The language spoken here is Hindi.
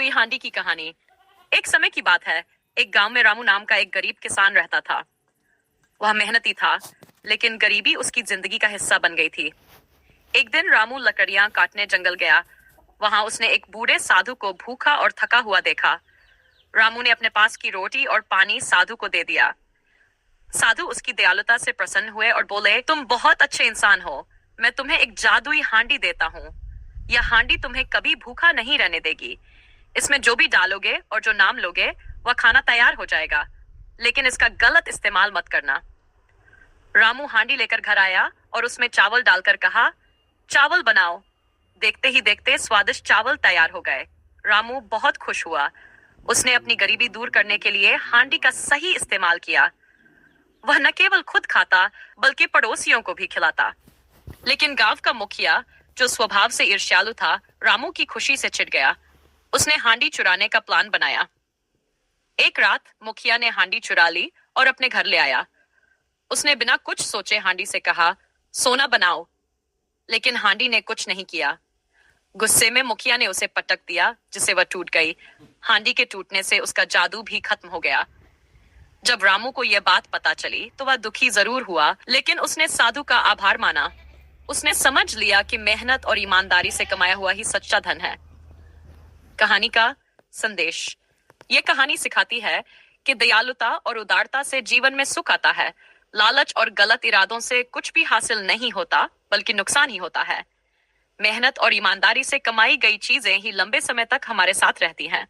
जादुई हांडी की कहानी। एक समय की बात है। एक गांव में रामू नाम का एक गरीब किसान रहता था। वह मेहनती था, लेकिन गरीबी उसकी जिंदगी का हिस्सा बन गई थी। एक दिन रामू लकड़ियां काटने जंगल गया। वहां उसने एक बूढ़े साधु को भूखा और थका हुआ देखा। रामू ने अपने पास की रोटी और पानी साधु को दे दिया। साधु उसकी दयालुता से प्रसन्न हुए और बोले, तुम बहुत अच्छे इंसान हो। मैं तुम्हें एक जादुई हांडी देता हूँ। यह हांडी तुम्हें कभी भूखा नहीं रहने देगी। इसमें जो भी डालोगे और जो नाम लोगे वह खाना तैयार हो जाएगा, लेकिन इसका गलत इस्तेमाल मत करना। रामू हांडी लेकर घर आया और उसमें चावल डालकर कहा, चावल बनाओ। देखते ही देखते स्वादिष्ट चावल तैयार हो गए। रामू बहुत खुश हुआ। उसने अपनी गरीबी दूर करने के लिए हांडी का सही इस्तेमाल किया। वह न केवल खुद खाता बल्कि पड़ोसियों को भी खिलाता। लेकिन गांव का मुखिया, जो स्वभाव से ईर्ष्यालु था, रामू की खुशी से चिढ़ गया। उसने हांडी चुराने का प्लान बनाया। एक रात मुखिया ने हांडी चुरा ली और अपने घर ले आया। उसने बिना कुछ सोचे हांडी से कहा, सोना बनाओ। लेकिन हांडी ने कुछ नहीं किया। गुस्से में मुखिया ने उसे पटक दिया, जिससे वह टूट गई। हांडी के टूटने से उसका जादू भी खत्म हो गया। जब रामू को यह बात पता चली तो वह दुखी जरूर हुआ, लेकिन उसने साधु का आभार माना। उसने समझ लिया कि मेहनत और ईमानदारी से कमाया हुआ ही सच्चा धन है। कहानी का संदेश। यह कहानी सिखाती है कि दयालुता और उदारता से जीवन में सुख आता है। लालच और गलत इरादों से कुछ भी हासिल नहीं होता, बल्कि नुकसान ही होता है। मेहनत और ईमानदारी से कमाई गई चीजें ही लंबे समय तक हमारे साथ रहती हैं।